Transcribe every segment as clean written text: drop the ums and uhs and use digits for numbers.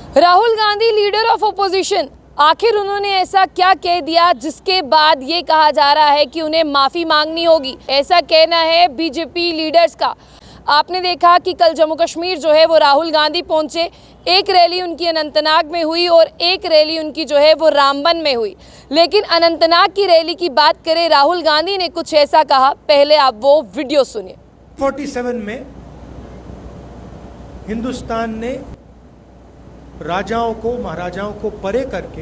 Rahul Gandhi leader of opposition, आखिर उन्होंने ऐसा क्या कह दिया जिसके बाद ये कहा जा रहा है कि उन्हें माफ़ी मांगनी होगी। ऐसा कहना है बीजेपी लीडर्स का। आपने देखा कि कल जम्मू कश्मीर जो है वो राहुल गांधी पहुंचे, एक रैली उनकी अनंतनाग में हुई और एक रैली उनकी जो है वो रामबन में हुई। लेकिन अनंतनाग की रैली की बात करें, राहुल गांधी ने कुछ ऐसा कहा, पहले आप वो वीडियो सुनिए। 47 में हिंदुस्तान ने राजाओं को, महाराजाओं को परे करके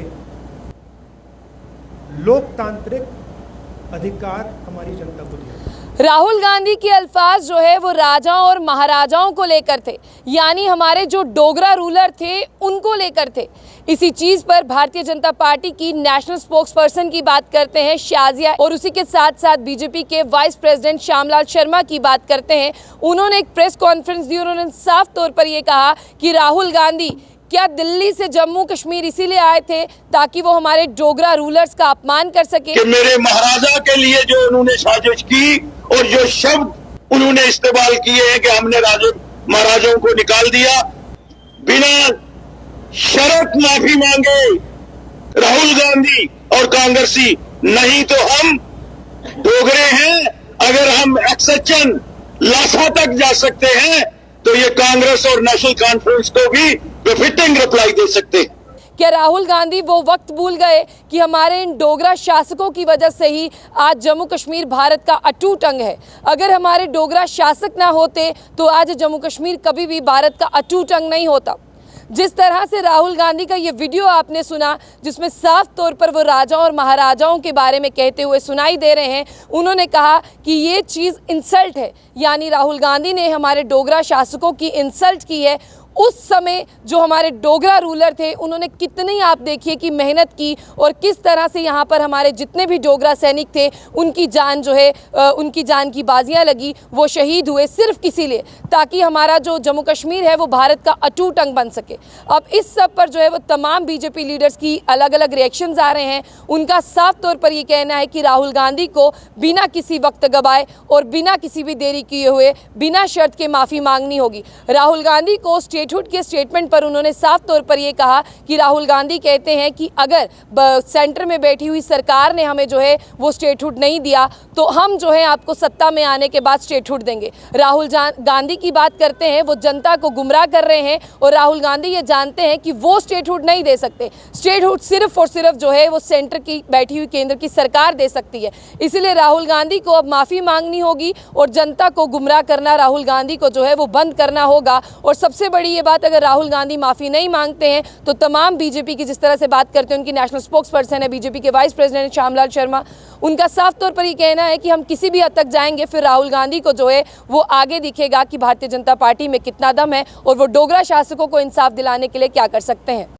लोकतांत्रिक अधिकार हमारी जनता को दिया। राहुल गांधी के अल्फाज जो है वो राजाओं और महाराजाओं को लेकर थे, यानी हमारे जो डोगरा रूलर थे उनको लेकर थे। इसी चीज पर भारतीय जनता पार्टी की नेशनल स्पोक्स पर्सन की बात करते हैं शाजिया, और उसी के साथ साथ बीजेपी के वाइस प्रेसिडेंट श्यामलाल शर्मा की बात करते हैं। उन्होंने एक प्रेस कॉन्फ्रेंस दी और उन्होंने साफ तौर पर यह कहा कि राहुल गांधी क्या दिल्ली से जम्मू कश्मीर इसीलिए आए थे ताकि वो हमारे डोगरा रूलर्स का अपमान कर सके। कि मेरे महाराजा के लिए जो उन्होंने साजिश की और जो शब्द उन्होंने इस्तेमाल किए हैं कि हमने महाराजाओं को निकाल दिया, बिना शर्त माफी मांगे राहुल गांधी और कांग्रेसी, नहीं तो हम डोगरे हैं। अगर हम एक्सेशन लासा तक जा सकते हैं तो ये कांग्रेस और नेशनल कॉन्फ्रेंस को भी फिटिंग रिप्लाई दे सकते हैं। क्या राहुल गांधी वो वक्त भूल गए कि हमारे इन डोगरा शासकों की वजह से ही आज जम्मू कश्मीर भारत का अटूट अंग है? अगर हमारे डोगरा शासक ना होते तो आज जम्मू कश्मीर कभी भी भारत का अटूट अंग नहीं होता। जिस तरह से राहुल गांधी का ये वीडियो आपने सुना, जिसमें साफ तौर पर वो राजाओं और महाराजाओं के बारे में कहते हुए सुनाई दे रहे हैं, उन्होंने कहा कि ये चीज़ इंसल्ट है, यानी राहुल गांधी ने हमारे डोगरा शासकों की इंसल्ट की है। उस समय जो हमारे डोगरा रूलर थे उन्होंने कितनी, आप देखिए कि मेहनत की और किस तरह से यहाँ पर हमारे जितने भी डोगरा सैनिक थे उनकी जान जो है, उनकी जान की बाजियाँ लगी, वो शहीद हुए सिर्फ इसीलिए ताकि हमारा जो जम्मू कश्मीर है वो भारत का अटूट अंग बन सके। अब इस सब पर जो है वो तमाम बीजेपी लीडर्स की अलग अलग रिएक्शंस आ रहे हैं। उनका साफ तौर पर ये कहना है कि राहुल गांधी को बिना किसी वक्त गवाए और बिना किसी भी देरी किए हुए बिना शर्त के माफ़ी मांगनी होगी। राहुल गांधी को स्टेटहुड के स्टेटमेंट पर उन्होंने साफ तौर पर यह कहा कि राहुल गांधी कहते हैं कि अगर सेंटर में बैठी हुई सरकार ने हमें जो है वो स्टेटहुड नहीं दिया तो हम जो है आपको सत्ता में आने के बाद स्टेटहुड देंगे। राहुल गांधी की बात करते हैं, वो जनता को गुमराह कर रहे हैं और राहुल गांधी ये जानते हैं कि वो स्टेटहुड नहीं दे सकते। स्टेटहुड सिर्फ और सिर्फ जो है वो सेंटर की बैठी हुई केंद्र की सरकार दे सकती है। इसलिए राहुल गांधी को अब माफ़ी मांगनी होगी और जनता को गुमराह करना राहुल गांधी को जो है वो बंद करना होगा। और सबसे बड़ी ये बात, अगर राहुल गांधी माफ़ी नहीं मांगते हैं तो तमाम बीजेपी की, जिस तरह से बात करते हैं उनकी नेशनल स्पोक्स पर्सन है बीजेपी के वाइस प्रेसिडेंट श्यामलाल शर्मा, उनका साफ तौर पर ये कहना है कि हम किसी भी हद तक जाएंगे, फिर राहुल गांधी को जो है वो आगे दिखेगा कि भारतीय जनता पार्टी में कितना दम है और वो डोगरा शासकों को इंसाफ दिलाने के लिए क्या कर सकते हैं।